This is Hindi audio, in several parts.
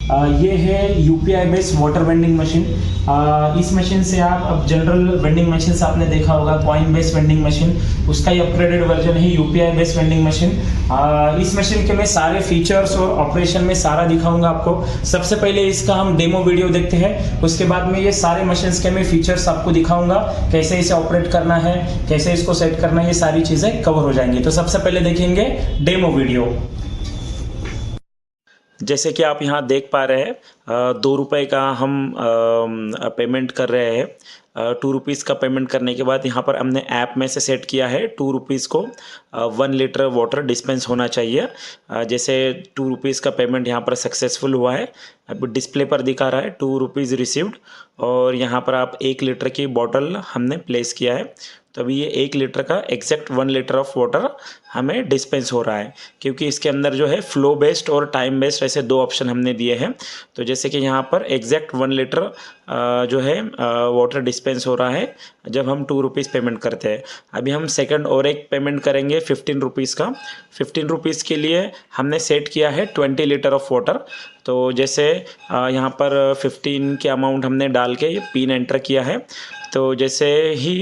ये है UPI based water vending machine. इस मशीन से आप अब जनरल वेंडिंग मशीन से आपने देखा होगा कॉइन बेस्ड वेंडिंग मशीन, उसका ही अपग्रेडेड वर्जन है यूपीआई बेस्ड वेंडिंग मशीन। इस मशीन के मैं सारे फीचर्स और ऑपरेशन में सारा दिखाऊंगा आपको। सबसे पहले इसका हम डेमो वीडियो देखते हैं, उसके बाद में ये सारे मशीन्स के मैं फीचर्स आपको दिखाऊंगा, कैसे इसे ऑपरेट करना है, कैसे इसको सेट करना है, ये सारी चीजें कवर हो जाएंगी। तो सबसे पहले देखेंगे डेमो वीडियो। जैसे कि आप यहाँ देख पा रहे हैं, 2 रुपये का हम पेमेंट कर रहे हैं। 2 रुपीज़ का पेमेंट करने के बाद यहाँ पर हमने ऐप में से सेट किया है 2 रुपीज़ को 1 लीटर वाटर डिस्पेंस होना चाहिए। जैसे 2 रुपीज़ का पेमेंट यहाँ पर सक्सेसफुल हुआ है, अब डिस्प्ले पर दिखा रहा है 2 रुपीज़ रिसीव्ड, और यहाँ पर आप 1 लीटर की बॉटल हमने प्लेस किया है। तो अभी ये 1 लीटर का एग्जैक्ट 1 लीटर ऑफ वाटर हमें डिस्पेंस हो रहा है, क्योंकि इसके अंदर जो है फ्लो बेस्ड और टाइम बेस्ड ऐसे 2 ऑप्शन हमने दिए हैं। तो जैसे कि यहाँ पर एग्जैक्ट 1 लीटर जो है वाटर डिस्पेंस हो रहा है जब हम 2 रुपीज़ पेमेंट करते हैं। अभी हम सेकंड और एक पेमेंट करेंगे 15 रुपीज़ का। 15 रुपीज़ के लिए हमने सेट किया है 20 लीटर ऑफ वाटर। तो जैसे यहाँ पर 15 के अमाउंट हमने डाल के ये पिन एंटर किया है। तो जैसे ही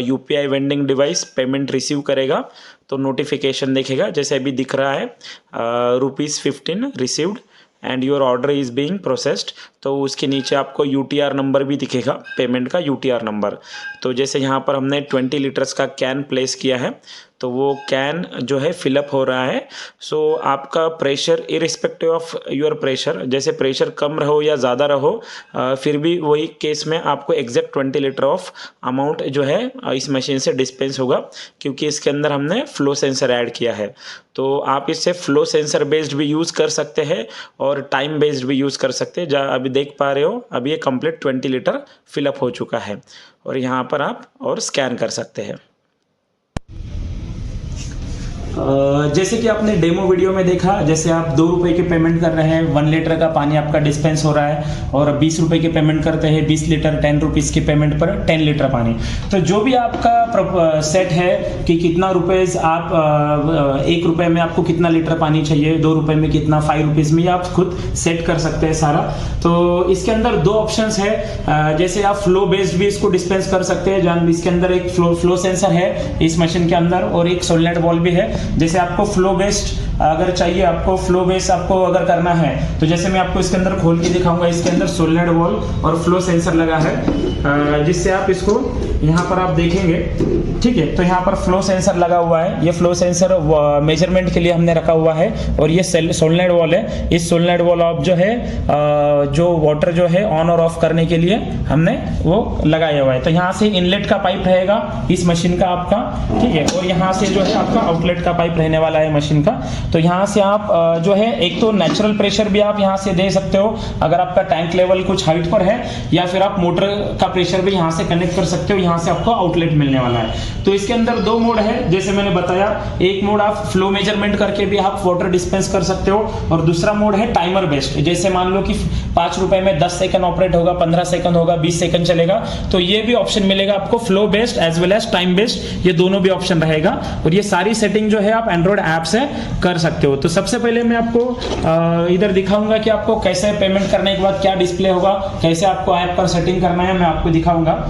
UPI vending device payment receive करेगा तो नोटिफिकेशन देखेगा, जैसे अभी दिख रहा है ₹15 received and your order is being processed. तो उसके नीचे आपको यूटीआर नंबर भी दिखेगा, पेमेंट का यूटीआर नंबर। तो जैसे यहाँ पर हमने 20 लीटर्स का कैन प्लेस किया है, तो वो कैन जो है फिलअप हो रहा है। सो आपका pressure irrespective of your pressure, जैसे प्रेशर कम रहो या ज़्यादा रहो, फिर भी वही केस में आपको एग्जैक्ट 20 लीटर ऑफ अमाउंट जो है इस मशीन से डिस्पेंस होगा, क्योंकि इसके अंदर हमने फ्लो सेंसर ऐड किया है। तो आप इससे फ्लो सेंसर बेस्ड भी यूज़ कर सकते हैं और टाइम बेस्ड भी यूज़ कर सकते हैं। जहाँ अभी देख पा रहे हो, अभी ये कंप्लीट 20 लीटर फिलअप हो चुका है, और यहाँ पर आप और स्कैन कर सकते हैं। जैसे कि आपने डेमो वीडियो में देखा, जैसे आप 2 रुपए के पेमेंट कर रहे हैं, 1 लीटर का पानी आपका डिस्पेंस हो रहा है, और 20 रुपए के पेमेंट करते हैं 20 लीटर, 10 रुपीज़ के पेमेंट पर 10 लीटर पानी। तो जो भी आपका सेट है कि कितना रुपीज़ आप 1 रुपए में आपको कितना लीटर पानी चाहिए, 2 रुपए में कितना, 5 रुपीज़ में, आप खुद सेट कर सकते हैं सारा। तो इसके अंदर 2 ऑप्शंस है, जैसे आप फ्लो बेस्ड भी इसको डिस्पेंस कर सकते हैं, जहाँ इसके अंदर एक फ्लो सेंसर है इस मशीन के अंदर, और एक सोलेनोइड वॉल्व भी है। जैसे आपको फ्लो बेस्ड अगर चाहिए, आपको फ्लो बेस्ड आपको अगर करना है, तो जैसे मैं आपको इसके अंदर खोल के दिखाऊंगा, इसके अंदर सोलेनोइड वॉल्व और फ्लो सेंसर लगा है, जिससे आप इसको यहाँ पर आप देखेंगे, ठीक है। तो यहाँ पर फ्लो सेंसर लगा हुआ है, ये फ्लो सेंसर मेजरमेंट के लिए हमने रखा हुआ है, और ये सोलेनोइड वॉल्व है। इस सोलेनोइड वॉल्व जो है जो वाटर जो है ऑन और ऑफ करने के लिए हमने वो लगाया हुआ है। तो यहाँ से इनलेट का पाइप रहेगा इस मशीन का आपका, ठीक है, और यहाँ से जो है आपका आउटलेट का पाइप रहने वाला है मशीन का। तो यहाँ से आप जो है एक तो नेचुरल प्रेशर भी आप यहाँ से दे सकते हो अगर आपका टैंक लेवल कुछ हाइट पर है, या फिर आप मोटर का प्रेशर भी यहाँ से कनेक्ट कर सकते हो, यहाँ से आपको आउटलेट मिलने वाला है। तो इसके अंदर 2 मोड है, जैसे मैंने बताया। एक मोड आप फ्लो मेजरमेंट करके भी आप वाटर डिस्पेंस कर सकते हो, और दूसरा मोड है टाइमर बेस्ड। जैसे मान लो कि 5 रुपए में 10 सेकंड ऑपरेट होगा, 15 सेकंड होगा, 20 सेकंड चलेगा, तो ये भी ऑप्शन मिलेगा आपको, flow based as well as time based, ये दोनों भी ऑप्शन रहेगा। और ये सारी सेटिंग जो है आप एंड्रॉइड ऐप से कर सकते हो। तो सबसे पहले मैं आपको इधर दिखाऊंगा कि आपको कैसे पेमेंट करने के बाद क्या डिस्प्ले होगा, कैसे आपको ऐप पर सेटिंग करना है, मैं आपको दिखाऊंगा।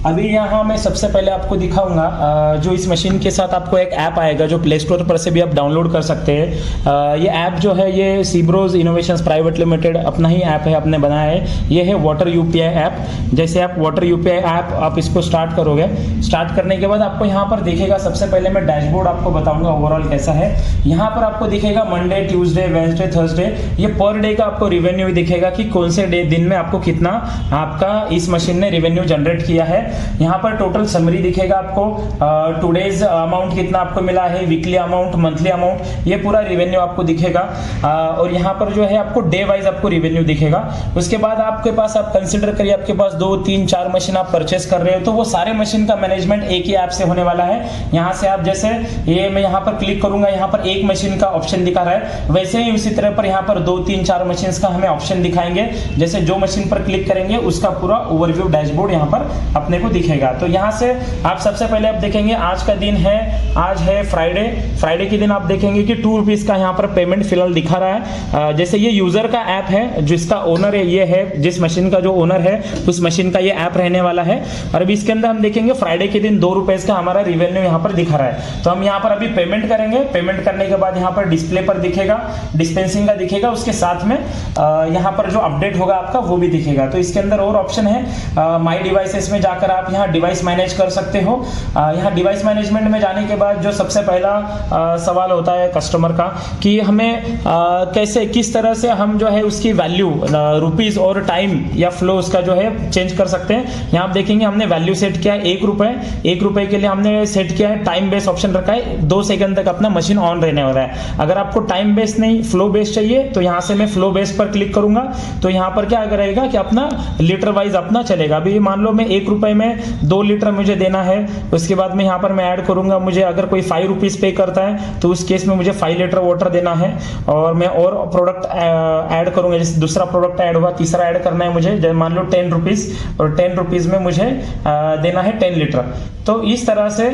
अभी यहाँ मैं सबसे पहले आपको दिखाऊंगा जो इस मशीन के साथ आपको एक ऐप आएगा, जो प्ले स्टोर पर से भी आप डाउनलोड कर सकते हैं। ये ऐप जो है ये सीब्रोज इनोवेशंस प्राइवेट लिमिटेड अपना ही ऐप है, आपने बनाया है। ये है वाटर यूपीआई ऐप। जैसे आप वाटर यूपीआई ऐप आप इसको स्टार्ट करोगे, स्टार्ट करने के बाद आपको यहाँ पर दिखेगा, सबसे पहले मैं डैशबोर्ड आपको बताऊंगा ओवरऑल कैसा है। यहाँ पर आपको दिखेगा मंडे, ट्यूसडे, वेडनेसडे, थर्सडे, ये पर डे का आपको रिवेन्यू दिखेगा कि कौन से दिन में आपको कितना आपका इस मशीन ने रिवेन्यू जनरेट किया है। यहाँ पर टोटल समरी दिखेगा आपको, टुडेज अमाउंट कितना आपको मिला है, वीकली अमाउंट, मंथली अमाउंट, ये पूरा रिवेन्यू आपको दिखेगा। और यहाँ पर जो है आपको डे वाइज आपको रिवेन्यू दिखेगा। उसके बाद आपके पास आप कंसिडर करिए आपके पास 2, 3, 4 मशीन आप परचेस कर रहे हो, तो वो सारे मशीन का मैनेजमेंट एक ही ऐप से होने वाला है। यहाँ से आप जैसे ये मैं यहाँ पर क्लिक करूंगा, यहाँ पर एक मशीन का ऑप्शन दिखा रहा है, वैसे ही उसी तरह पर यहाँ पर 2, 3, 4 मशीन का हमें ऑप्शन दिखाएंगे। जैसे जो मशीन पर क्लिक करेंगे उसका पूरा ओवरव्यू डैशबोर्ड यहाँ पर अपने को को दिखेगा। तो यहाँ से आप सबसे पहले आप देखेंगे आज का दिन है, आज है फ्राइडे के दिन आप देखेंगे कि 2 रुपीज़ का यहाँ पर पेमेंट फिलहाल दिखा रहा है। जैसे ये यूजर का ऐप है, जिसका ओनर है ये है, जिस मशीन का जो ओनर है उस मशीन का ये ऐप रहने वाला है। और अभी इसके अंदर हम देखेंगे फ्राइडे के दिन 2 रुपीज़ का हमारा रिवेन्यू यहाँ पर दिखा रहा है। तो हम यहाँ पर अभी पेमेंट करेंगे, पेमेंट करने के बाद यहाँ पर डिस्प्ले पर दिखेगा, डिस्पेंसिंग का दिखेगा, उसके साथ में यहाँ पर जो अपडेट होगा आपका वो भी दिखेगा। तो इसके अंदर और ऑप्शन है, माई डिवाइसेस में जाकर आप यहाँ डिवाइस मैनेज कर सकते हो। यहाँ डिवाइस मैनेजमेंट में जाने के बाद जो सबसे पहला सवाल होता है कस्टमर का कि हमें कैसे किस तरह से हम जो है उसकी वैल्यू रुपीस और टाइम या फ्लो उसका जो है चेंज कर सकते हैं। यहाँ आप देखेंगे हमने वैल्यू सेट किया है 1 रुपए के लिए हमने सेट किया है, टाइम बेस्ड ऑप्शन रखा है, 2 सेकंड तक अपना मशीन ऑन रहने वाला है। अगर आपको टाइम बेस्ड नहीं फ्लो बेस्ड चाहिए तो यहाँ से मैं फ्लो बेस्ड पर क्लिक करूंगा। तो यहाँ पर क्या करेगा कि अपना लीटर वाइज अपना चलेगा। अभी मान लो मैं 1 रुपए में 2 लीटर मुझे देना है, उसके बाद में यहाँ पर मैं ऐड करूंगा, मुझे अगर कोई 5 रुपीज पे करता है तो उस केस में मुझे 5 लीटर वाटर देना है। और मैं और प्रोडक्ट ऐड करूंगा, जैसे दूसरा प्रोडक्ट ऐड हुआ, तीसरा ऐड करना है मुझे, मान लो 10 रुपीज, और 10 रुपीज में मुझे देना है 10 लीटर। तो इस तरह से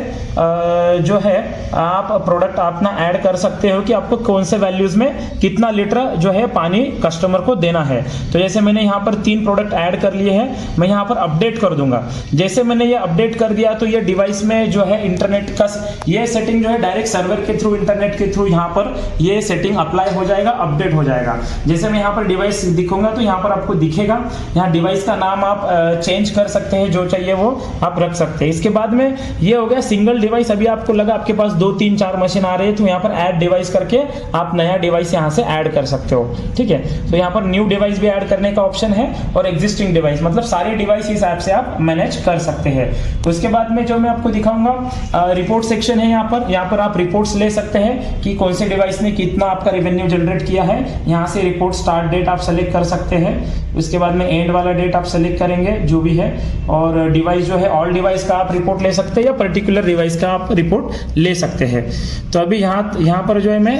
जो है आप प्रोडक्ट अपना ऐड कर सकते हो कि आपको कौन से वैल्यूज में कितना लीटर जो है पानी कस्टमर को देना है। तो जैसे मैंने यहाँ पर 3 प्रोडक्ट ऐड कर लिए हैं, मैं यहाँ पर अपडेट कर दूंगा। जैसे मैंने ये अपडेट कर दिया तो ये डिवाइस में जो है इंटरनेट का ये सेटिंग जो है डायरेक्ट सर्वर के थ्रू, इंटरनेट के थ्रू यहाँ पर ये सेटिंग अप्लाई हो जाएगा, अपडेट हो जाएगा। जैसे मैं यहाँ पर डिवाइस दिखूंगा तो यहाँ पर आपको दिखेगा, यहाँ डिवाइस का नाम आप चेंज कर सकते हैं, जो चाहिए वो आप रख सकते हैं। इसके बाद में ये हो गया सिंगल डिवाइस। अभी आपको लगा आपके पास 2 3 4 मशीन आ रहे हैं तो यहाँ पर ऐड डिवाइस करके आप नया डिवाइस यहाँ से ऐड कर सकते हो, ठीक है। तो यहाँ पर न्यू डिवाइस भी ऐड करने का ऑप्शन है और एग्जिस्टिंग डिवाइस, मतलब सारे डिवाइस इस ऐप से आप मैनेज कर सकते हैं। तो उसके बाद में जो मैं आपको दिखाऊंगा रिपोर्ट सेक्शन है, यहाँ पर आप रिपोर्ट्स ले सकते हैं कि कौन से डिवाइस ने कितना आपका रेवेन्यू जनरेट किया है। यहाँ से रिपोर्ट स्टार्ट डेट आप सेलेक्ट कर सकते हैं, उसके बाद में एंड वाला डेट आप सेलेक्ट करेंगे जो भी है, और डिवाइस जो है ऑल डिवाइस का आप रिपोर्ट ले सकते हैं या पर्टिकुलर डिवाइस का आप रिपोर्ट ले सकते हैं। तो अभी यहाँ पर जो है मैं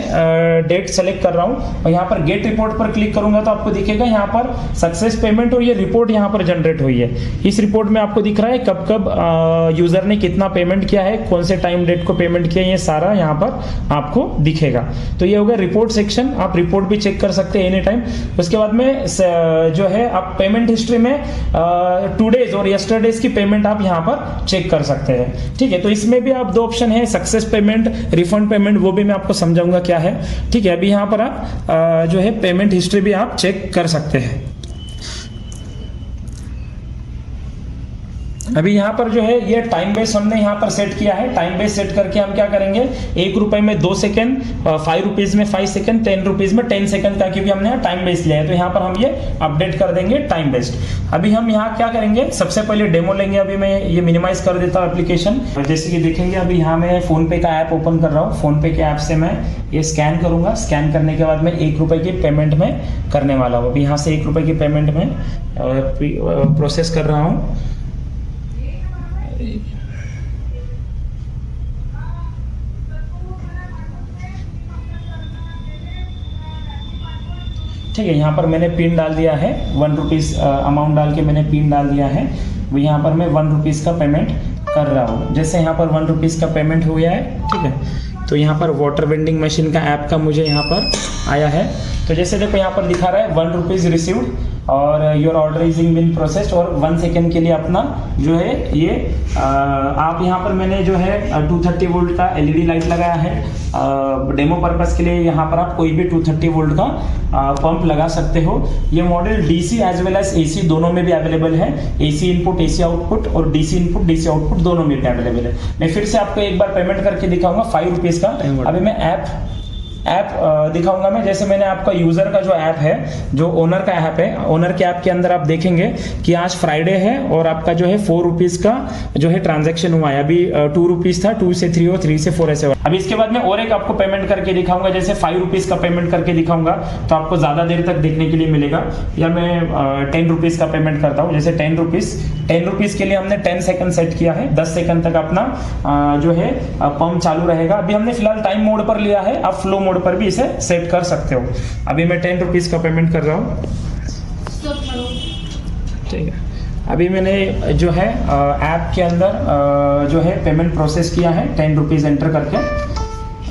डेट सेलेक्ट कर रहा हूँ और यहाँ पर गेट रिपोर्ट पर क्लिक करूंगा तो आपको दिखेगा यहाँ पर सक्सेस पेमेंट और ये रिपोर्ट यहाँ पर जनरेट हुई है। इस रिपोर्ट में आपको दिख रहा है कब कब यूजर ने कितना पेमेंट किया है, कौन से टाइम डेट को पेमेंट किया है, ये सारा यहाँ पर आपको दिखेगा। तो ये हो गया रिपोर्ट सेक्शन, आप रिपोर्ट भी चेक कर सकते हैं एनी टाइम। उसके बाद में जो है आप पेमेंट हिस्ट्री में टुडेज और यस्टरडेज की पेमेंट आप यहाँ पर चेक कर सकते हैं, ठीक है। तो इसमें भी आप 2 ऑप्शन है, सक्सेस पेमेंट, रिफंड पेमेंट, वो भी मैं आपको समझाऊंगा क्या है, ठीक है। अभी यहाँ पर आप जो है पेमेंट हिस्ट्री भी आप चेक कर सकते हैं। अभी यहाँ पर जो है ये टाइम बेस हमने यहाँ पर सेट किया है। टाइम बेस सेट करके हम क्या करेंगे, 1 रुपए में 2 सेकंड, 5 रुपीज में 5 सेकंड, 10 रुपीज में 10 सेकंड का, क्योंकि हमने यहाँ टाइम बेस लिया है। तो यहाँ पर हम ये अपडेट कर देंगे टाइम बेस्ड। अभी हम यहाँ क्या करेंगे, सबसे पहले डेमो लेंगे। अभी मैं ये मिनिमाइज कर देता हूँ एप्लीकेशन। जैसे कि देखेंगे अभी यहाँ मैं फोन पे का ऐप ओपन कर रहा हूँ। फोन पे के ऐप से मैं ये स्कैन करूंगा। स्कैन करने के बाद मैं 1 रुपए की पेमेंट में करने वाला हूँ। अभी यहाँ से 1 रुपए की पेमेंट में प्रोसेस कर रहा हूँ। ठीक है, यहाँ पर मैंने पिन डाल दिया है, 1 रुपीज़ अमाउंट डाल के मैंने पिन डाल दिया है। वो यहाँ पर मैं 1 रुपीज़ का पेमेंट कर रहा हूँ। जैसे यहाँ पर 1 रुपीज़ का पेमेंट हो गया है, ठीक है। तो यहाँ पर वाटर वेंडिंग मशीन का ऐप का मुझे यहाँ पर आया है। तो जैसे देखो यहाँ पर दिखा रहा है 1 रुपीज़ रिसीव्ड और your order is in process, और 1 सेकेंड के लिए अपना जो है ये आप यहाँ पर मैंने जो है 230 वोल्ट का एलईडी लाइट लगाया है डेमो पर्पस के लिए। यहाँ पर आप कोई भी 230 वोल्ट का पंप लगा सकते हो। ये model DC as well as AC दोनों में भी अवेलेबल है। एसी इनपुट एसी आउटपुट और डीसी इनपुट डीसी आउटपुट दोनों में भी अवेलेबल है। मैं फिर से आपको एक बार पेमेंट करके दिखाऊंगा 5 रुपीज़ का। अभी मैं ऐप दिखाऊंगा मैं। जैसे मैंने आपका यूजर का जो ऐप है, जो ओनर का ऐप है, ओनर के ऐप के अंदर आप देखेंगे कि आज फ्राइडे है और आपका जो है 4 रुपीज का जो है ट्रांजैक्शन हुआ है। अभी 2 रुपीज था, 2 से 3 और 3 से 4 ऐसे हुआ। अभी इसके बाद में और एक आपको पेमेंट करके दिखाऊंगा। जैसे 5 रुपीज का पेमेंट करके दिखाऊंगा तो आपको ज्यादा देर तक देखने के लिए मिलेगा। या मैं 10 रुपीज का पेमेंट करता हूँ। जैसे 10 रुपीज के लिए हमने 10 सेकंड सेट किया है। 10 सेकंड तक अपना जो है पंप चालू रहेगा। अभी हमने फिलहाल टाइम मोड पर लिया है, आप फ्लो मोड पर भी इसे सेट कर सकते हो। अभी मैं 10 रुपीज का पेमेंट कर रहा हूँ, ठीक है। अभी मैंने जो है ऐप के अंदर जो है पेमेंट प्रोसेस किया है 10 रुपीज़ एंटर करके।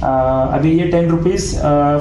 अभी ये 10 रुपीज़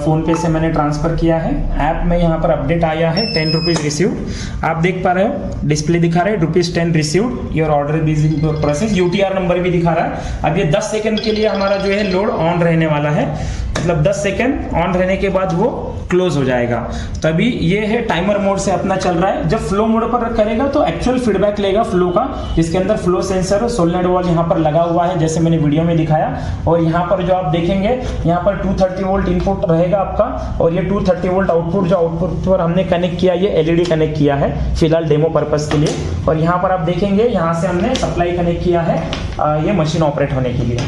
फ़ोनपे से मैंने ट्रांसफ़र किया है। ऐप में यहाँ पर अपडेट आया है 10 रुपीज़ रिसीव्ड। आप देख पा रहे हो डिस्प्ले दिखा रहा है ₹10 received, your order is in process. UTR number भी दिखा रहा है। अब ये 10 सेकंड के लिए हमारा जो है लोड ऑन रहने वाला है, मतलब 10 सेकंड ऑन रहने के बाद वो क्लोज हो जाएगा। तभी ये है टाइमर मोड से अपना चल रहा है। जब फ्लो मोड पर करेगा तो एक्चुअल फीडबैक लेगा फ्लो का, जिसके अंदर फ्लो सेंसर और सोलेनॉइड वाल्व यहाँ पर लगा हुआ है, जैसे मैंने वीडियो में दिखाया। और यहाँ पर जो आप देखेंगे यहाँ पर 230 वोल्ट इनपुट रहेगा आपका, और ये 230 वोल्ट आउटपुट, जो आउटपुट पर हमने कनेक्ट किया ये LED कनेक्ट किया है फिलहाल डेमो पर्पस के लिए। और यहाँ पर आप देखेंगे यहाँ से हमने सप्लाई कनेक्ट किया है ये मशीन ऑपरेट होने के लिए।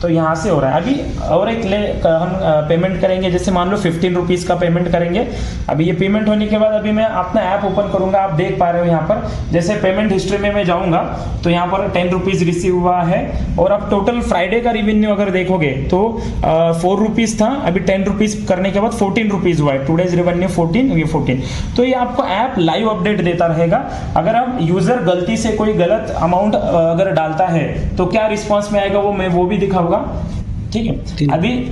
तो यहाँ से हो रहा है। अभी और एक हम पेमेंट करेंगे, जैसे मान लो 15 रुपीज़ का पेमेंट करेंगे। अभी ये पेमेंट होने के बाद अभी मैं अपना ऐप ओपन करूंगा। आप देख पा रहे हो यहाँ पर जैसे पेमेंट हिस्ट्री में मैं जाऊंगा तो यहाँ पर 10 रुपीज़ रिसीव हुआ है। और अब टोटल फ्राइडे का रिवेन्यू अगर देखोगे तो 4 रुपीज़ था, अभी 10 रुपीज़ करने के बाद 14 रुपीज़ हुआ है। टूडेज रेवेन्यू 14, ये 14। तो ये आपको ऐप लाइव अपडेट देता रहेगा। अगर आप यूजर गलती से कोई गलत अमाउंट अगर डालता है तो क्या रिस्पॉन्स में आएगा वो भी दिखाऊंगा। ठीक है।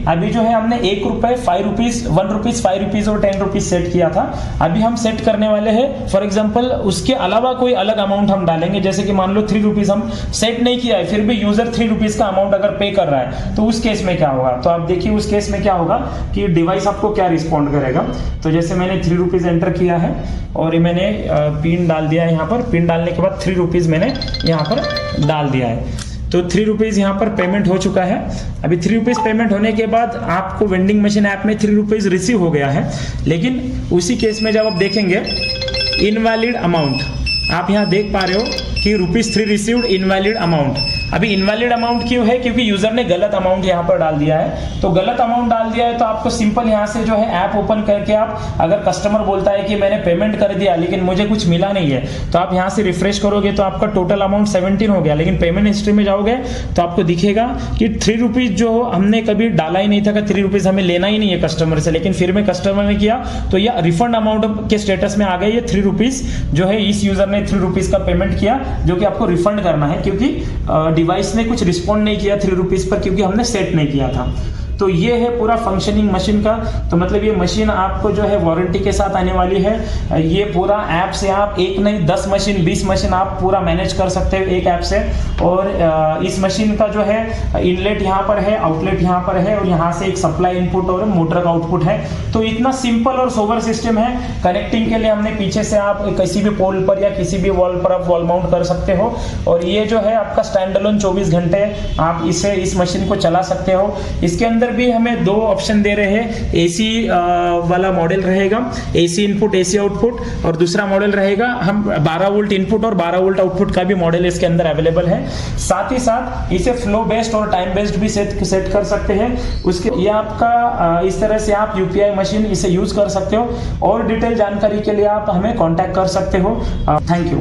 अभी जो है हमने 1 रुपए, 5 रुपीज, 1 रुपीज, 5 रुपीज और 10 रुपीज सेट किया था। अभी हम सेट करने वाले हैं फॉर एग्जांपल उसके अलावा कोई अलग अमाउंट हम डालेंगे, जैसे कि मान लो 3 रुपीज हम सेट नहीं किया है, फिर भी यूजर 3 रुपीज का अमाउंट अगर पे कर रहा है तो उस केस में क्या होगा। तो आप देखिए उस केस में क्या होगा कि डिवाइस आपको क्या रिस्पॉन्ड करेगा। तो जैसे मैंने 3 रुपीज एंटर किया है और ये मैंने पिन डाल दिया है। यहाँ पर पिन डालने के बाद 3 रुपीज मैंने यहाँ पर डाल दिया है। तो 3 रुपीज़ यहाँ पर पेमेंट हो चुका है। अभी 3 रुपीज़ पेमेंट होने के बाद आपको वेंडिंग मशीन ऐप में 3 रुपीज़ रिसीव हो गया है। लेकिन उसी केस में जब आप देखेंगे इनवैलिड अमाउंट, आप यहाँ देख पा रहे हो कि ₹3 रिसीव्ड इनवैलिड अमाउंट। अभी इनवैलिड अमाउंट क्यों है, क्योंकि यूजर ने गलत अमाउंट यहाँ पर डाल दिया है। तो गलत अमाउंट डाल दिया है तो आपको सिंपल यहाँ से जो है ऐप ओपन करके आप, अगर कस्टमर बोलता है कि मैंने पेमेंट कर दिया लेकिन मुझे कुछ मिला नहीं है, तो आप यहाँ से रिफ्रेश करोगे तो आपका टोटल अमाउंट 17 हो गया। लेकिन पेमेंट हिस्ट्री में जाओगे तो आपको दिखेगा कि 3 रुपीज़ जो हमने कभी डाला ही नहीं था, 3 रुपीज़ हमें लेना ही नहीं है कस्टमर से, लेकिन फिर में कस्टमर ने किया तो यह रिफंड अमाउंट के स्टेटस में आ गए। ये 3 रुपीज़ जो है इस यूजर ने 3 रुपीज़ का पेमेंट किया, जो कि आपको रिफंड करना है, क्योंकि डिवाइस ने कुछ रिस्पॉन्ड नहीं किया 3 रुपीज़ पर, क्योंकि हमने सेट नहीं किया था। तो ये है पूरा फंक्शनिंग मशीन का। तो मतलब ये मशीन आपको जो है वारंटी के साथ आने वाली है। ये पूरा ऐप से आप एक नहीं 10 मशीन 20 मशीन आप पूरा मैनेज कर सकते हो एक ऐप से। और इस मशीन का जो है इनलेट यहाँ पर है, आउटलेट यहाँ पर है, और यहाँ से एक सप्लाई इनपुट और मोटर का आउटपुट है। तो इतना सिंपल और सोबर सिस्टम है। कनेक्टिंग के लिए हमने पीछे से आप किसी भी पोल पर या किसी भी वॉल पर आप वॉल माउंट कर सकते हो। और ये जो है आपका स्टैंड अलोन 24 घंटे आप इस मशीन को चला सकते हो। इसके अंदर भी हमें 2 ऑप्शन दे रहे हैं। एसी वाला मॉडल रहेगा, एसी इनपुट एसी आउटपुट, और दूसरा मॉडल रहेगा हम 12 वोल्ट इनपुट और 12 वोल्ट आउटपुट का भी मॉडल इसके अंदर अवेलेबल है। साथ ही साथ इसे फ्लो बेस्ड और टाइम बेस्ड भी सेट कर सकते हैं। उसके ये आपका इस तरह से आप यूपीआई मशीन इसे यूज कर सकते हो। और डिटेल जानकारी के लिए आप हमें कांटेक्ट कर सकते हो। Thank you.